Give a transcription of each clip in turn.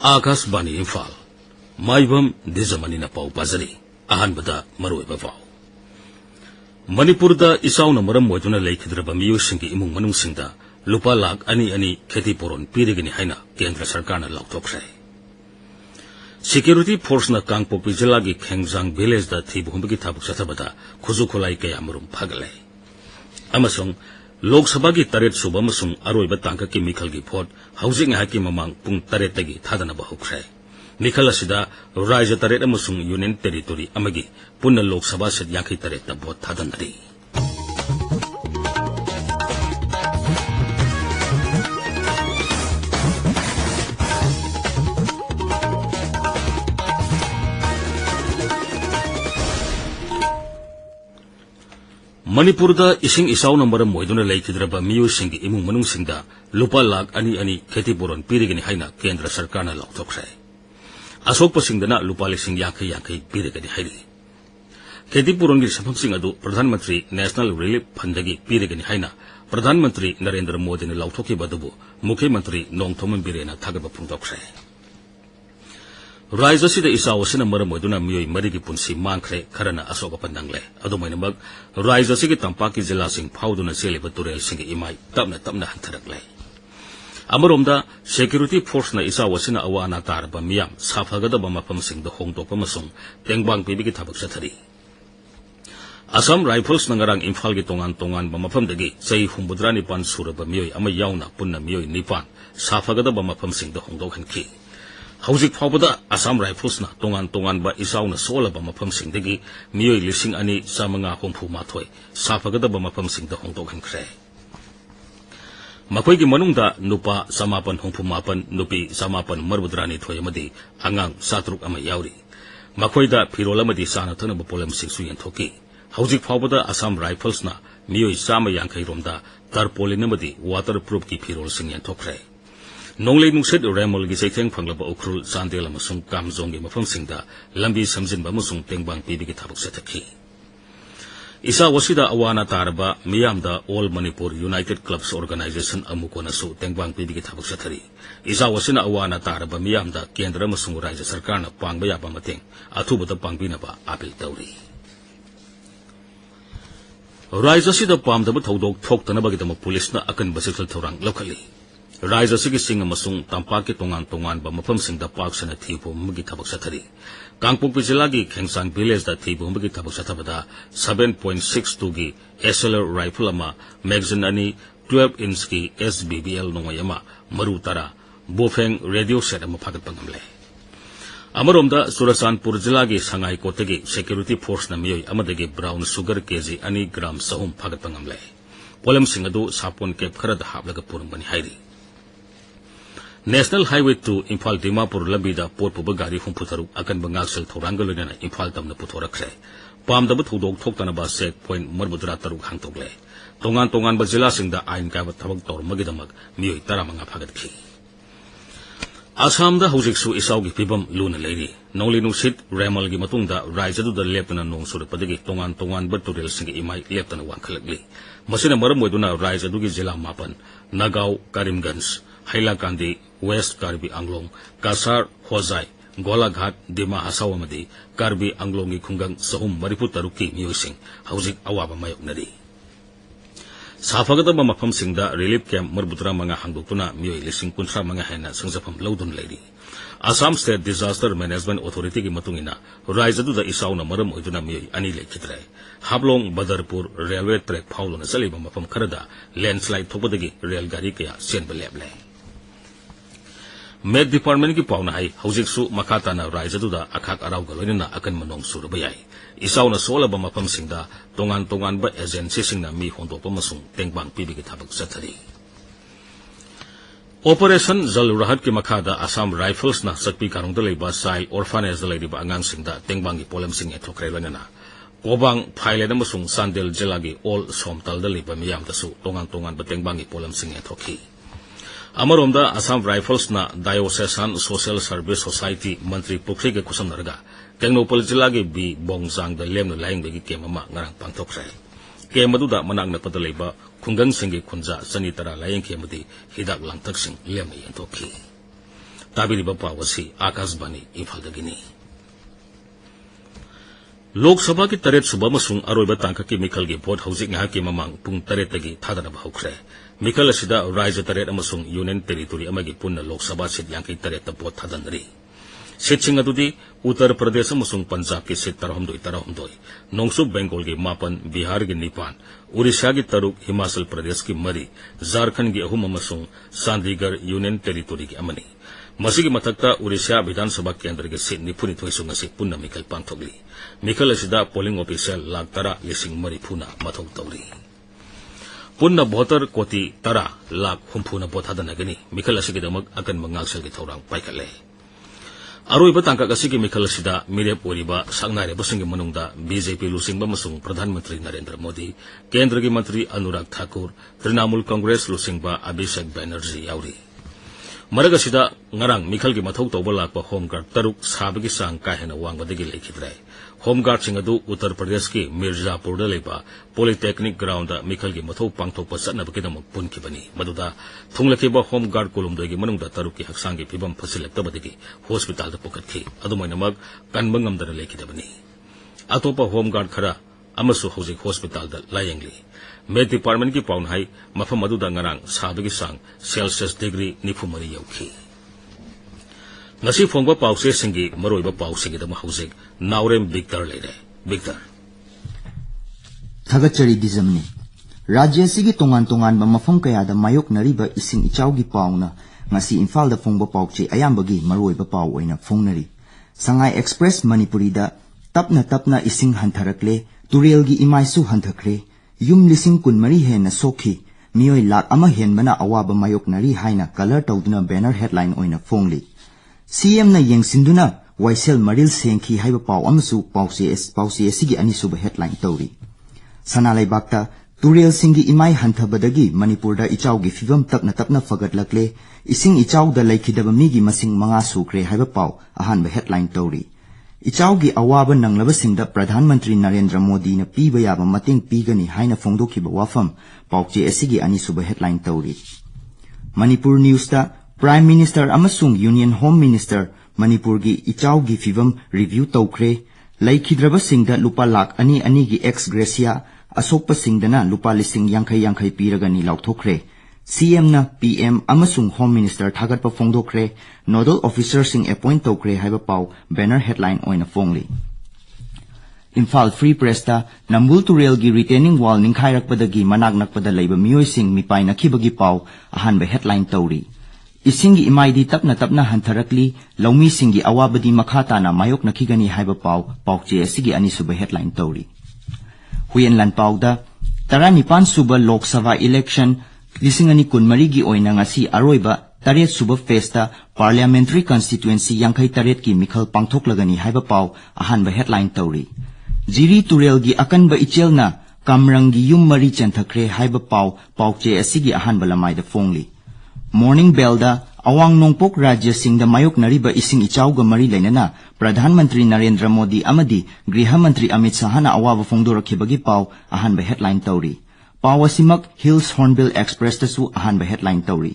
Akashbani Imphal Maibam Dwijamani na pau pazari ahanbada maroiba pau Manipurda isauna maram moiduna laikhidraba miyosinggi imung manungsingda lupa lakh ani kheti poron pirigani haina kendra sarkarna lauthokre Security force na Kangpokpi jilagi Khengjang village da thibuhumbagi thabuk sathabada khuju khulai kaya marum phagale amasung Lok Sabha ki taret suba amasung aroiba tangka ki mikhal gi vote housing haki mamang pung taret tagi thadana ba hukre mikhal asida raja taret amasung union territory amagi punna Lok Sabha set yankhi taret ta vote thadanari Manipurda ising isaw na maram moiduna laikhidraba miyosinggi imung manungsingda lupa lakh ani kheti poron pirigani haina kendra sarkarna lauthokre asokpa singdana lupa lising yankhi pirigani hairi kheti poron gi samhamsing adu Pradhan Mantri National Relief Fund dagi pirigani haina Pradhan Mantri Narendra Modi ni lauthoki badubu Mukhy Mantri Nongthoman Birena thagaba phungdokre Raja sida isaw sina maram moiduna miyoi marigi punsi mangkhre kharana asoka pandangle adumainamag Raja sigi tampaki jila sing phauduna seliba turel sing imai tapna hantharakle amaromda security force na isaw sina awana tarba miyam saphagadaba mafam singda hongtokpa masung tengbang pibigi thabak sathari Assam Rifles nangarang Imphal gi tongan ba mafam dagi sei humbudrani pan suraba miyoi ama yauna punna miyoi nipan saphagadaba mafam singda hongdokhanki Hauzik Faubada Assam Rifles na tongan ba isaw na sola ba mafam singdagi miyoi lising ani samanga hongphu mathoi saphagadaba mafam singda hongdokhankre Makhoi gi manungda nupa samapan hongphu mapan nupi samapan marbudrani thoi amadi angang satruk ama yauri makhoida phirol amadi sana thanaba polam singsu yenthoki Hauzik Faubada Assam Rifles na miyoi sama yankhai romda tarpolin amadi waterproof ki phirol sing yenthokre Nonglei nungset remol gi seitheng phanglaba ukrul sandel amasung kamjong gi mafam singda lambi samjinba amasung tengbang pibigi thabuk sathakhi Isa wasida awana tarba miyamda All Manipur United Clubs Organization amukona su tengbang pibigi thabuk sathari Isa wasina awana tarba miyamda kendra amasung rajya sarkarna pangba yaba mateng athubada pangbinaba apil tawri Rajya sida pamdaba thodok thoktanabagidama pulisna akan basikal thorang lokhali Raja sigi sing amasung tampaki tongan ba mafam singda paksana thibu magi thabak sathari Kangpokpi jilagi Khengjang village da thibu magi thabak sathabada 7.62 gi SLR rifle ama magazine ani 12 inch ki SBBL nongayama maru tara bofeng radio set ama phagat pangamle Amaromda Surasanpur jilagi Sangai kotagi security force na miyoi amadagi brown sugar kg ani gram sahum phagat pangamle polam singadu sapon kep kharada haplaga purumbani hairi National Highway to Imphal Dimapur Lambida Porpuba Gari Humputaru akan bangaksel Thorangalona Imphal tamna puthorakre pamdaba thodok thoktanaba set point marbudra taruk hangtogle tongan ba jila singda ain ka thabak tor magidamak miyoi taramanga phagatki Assam da hojiksu isawgi pibam luna leiri nongli nungsit remal gi matungda raijadu da leptana nongsur padagi tongan ba turel sing imai leptana wankhalakli masina maram moiduna raijadu gi jila mapan Nagaw Karimganj Hailakandi West Karbi Anglong Kasar Hozai Golaghat Dima Hasawamadi Karbi Anglongi Khungang Sahum Maripu Taruki miyosing hauzik awaba mayoknari Safagadaba mafam singda relief camp marbutra manga hangdokuna miyoi lising kunthra manga hena sangjafam laudun leiri Assam State Disaster Management Authority ki matungina raijadu da isauna maram oiduna miyoi ani lekhitre Hablong Badarpur railway track phaulona chaliba mafam kharada landslide thopodagi rail gari kaya senba leble Med Department ki pauna hai hojiksu makhatana raijadu da akhak arau galoina akan manong surba yai isauna sola ba mafam singda tongan ba agency singna mi hondokpa masung tengbang pibigi thabak sathari Operation Jal Rahat ki makhada Assam Rifles na sakpi karongda leiba child orphanage da leiba angang singda tengbang ki polam sing ethokre lanana Kobang Thailand amasung Sandel jilagi All Somtal da leiba miyam dasu tongan ba tengbang ki polam sing ethokhi Amaromda Assam Rifles na Diocesan Social Service Society Mantri Pukri ke kusam narga Tengnopal jilagi bi Bongjang da lemna laing bagi kemama ngarang pangthokre kemadu da manang na padalaiba khungang singi khunja sanitara layeng kemadi hidak langtak sing lemna yentokhi ताबिरिबा पाव असी आकाशवाणी इम्फालदगिनी लोकसभा की 3 सुबह मसुंग अरोइबा तांककी मिखल की भोट हौजिक ngahak की mamang pung 3 tagi thadana haukhre मिखल असिदा राज्य 3 अमसुंग यूनियन टेरिटोरी अमगी पुन्ना लोकसभा सीट 53 ta भोट thadandri सीटसिंग अदुदी उत्तर प्रदेश अमसुंग पंजाब की सीट 13 नोंगसुब बेंगोल की 9 बिहार की 9 उड़ीसा की 3 हिमाचल प्रदेश की 4 झारखंड की 3 अमसुंग चंडीगढ़ यूनियन टेरिटोरी की अमनी मसीगी मथक्ता उड़ीसा विधानसभा केंद्र के सीट 92 सुंगसी पुन्ना मिखल पांथोगली मिखल असिदा पोलिंग ऑफिशियल 10,10,040 मथौ तौरी पुन्ना भोटर कोटी 10,00,000 भोट थादनगनी मिखल असिगिदमक अकन मंगालसल की थौरांग पाइखले अरोइबा तांकक असिगी मिखल असिदा मिरेप ओरिबा सागनारेबसिंग मनुंगदा बीजेपी लुसिंगबा मसुंग प्रधानमंत्री नरेंद्र मोदी केंद्र की मंत्री अनुराग ठाकुर तृणमूल कांग्रेस लुसिंगबा अभिषेक बैनर्जी याउरी मरग असिदा ngarang मिखल की मथौ तौबा लाकपा होमगार्ड 3 साबगी सांग काहेना वांगबदगी लेखिद्रे होमगार्ड सिंह अदु उत्तर प्रदेश की मिर्जापुर लेबा पॉलिटेक्निक ग्राउंड मिखल की मथौ पांगथोकपा चटनबगिदमक पुनखिबनी मदुदा थुंगलखिबा होमगार्ड कोलुमदोगी मनुंगदा 3 की हक्सांगी फिबम फसिलक्तबदगी हॉस्पिटल दा पुकटखि अदुमैनमक कनबंगमदन लेखिदबनी अतोपा होमगार्ड खरा अमसु हौजिक हॉस्पिटल दा लायंगली मेट डिपार्टमेंट की पाउनहाई मफम अदुदा ngarang साबगी सांग Celsius degree 94 यौखि ngasi phongba pause singi maroiba pausigi da hauzik naurem victor leire victor thagachari dizamni rajya sigi tongan ba mafam kaya da mayok nariba ising ichaugi pauna ngasi Imphal da phongba pauche ayambagi maroiba pau oina phongnari Sangai Express Manipuri da tapna ising hantharakle turelgi imaisu hanthakre yum lising kunmari hena sokhi miyoi lak ama henbana awaba mayok nari haina color tawduna banner headline oina phongli CM na yengsinduna waisel maril sengki haiba pau amsu pause asigi anisuba headline tawri sanalai bakta turel singi imai hanthabadagi manipur da ichaugi fibam tapna fagatlakle ising ichau da laikhidaba migi masing manga sukre haiba pau ahanba headline tawri इचाउगी अवाब नंगलबसिंगदा प्रधानमंत्री नरेंद्र मोदी न पीबा याबा मतेंग पीगनी हाइना फोंदोखिबा वाफम पाउचे एसिगी अनिसुबा हेडलाइन तौरी मणिपुर न्यूज़दा प्राइम मिनिस्टर अमसुंग यूनियन होम मिनिस्टर मणिपुर की इचाउगी फिवम रिव्यू तौख्रे लैखिद्रबसिंगदा लुपा लाख अनि की एक्स ग्रेसिया असोकपसिंगदना लुपा लिसिंग यांखै पीरगनी लाउथोख्रे CM na PM amasung Home Minister thagatpa phongdokre nodal officer sing appoint tokre haiba pau banner headline oina phongli Imphal Free Press ta Nambul Turel gi retaining wall ninkhairakpadagi manaknakpada leiba miyoi sing mipai nakhibagi pau ahanba headline tawri isingi imaidi tapna hantharakli laumi singi awabadi makhata na mayok nakhigani haiba pau pauche asigi anisuba headline tawri huyenlan pauda 19 suba Lok Sabha election Lisingani kunmari gi oina ngasi aroiba 3 suba festa parliamentary constituency yankhai taret ki mikhal pangthoklagani haiba pau ahanba headline tawri jiri turel gi akanba ichelna kamrangi yum mari chanthakre haiba pau pauche asigi ahanba lamai da phongli morning bell da awang nongpok rajya singda mayok nariba ising ichauga mari lainana pradhanmantri narendra modi amadi griha mantri amit sahana awaba phongdorakhibagi pau ahanba headline tawri Pawasimak Hills Hornbill Express tasu ahanba headline tawri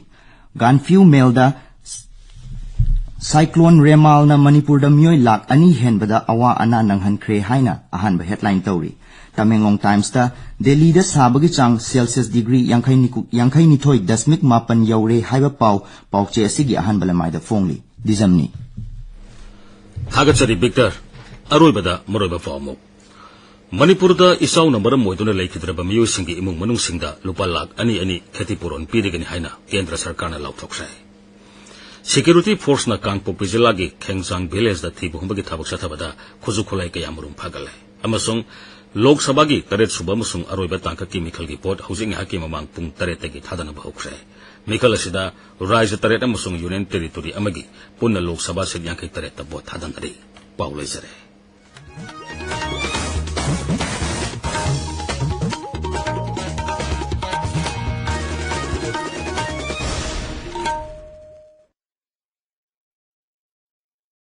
Ganfiu Melda Cyclone Remal na Manipur da miyoi lak ani henbada awa ana nanghan khre haina ahanba headline tawri Tamenglong Times ta Delhi da sabagi chang Celsius degree yankhai nithoi dasmik mapan yaure haiba pau pauche asigi ahanba lamai da phongli dizamni Thagachari Victor aroibada maroiba pawmo Manipur da isaw na maram moiduna laikhidraba miyo singi imung manung singda lupa lak ani khetipuron pirigani haina kendra sarkar na lauthokse security force na Kangpok Pijila gi Khengsang village da thibu humbagi thabak sathabada khuju khulai kaya murum phagale amasung Lok Sabha gi 3 suba musung aroiba tangka ki mikhal gi pot housing haki mamang pung 3 tagi thadana bahukse mikhal asida rajya 3 amasung union territory amagi punna Lok Sabha se 53 ta bot thadanari paulai sare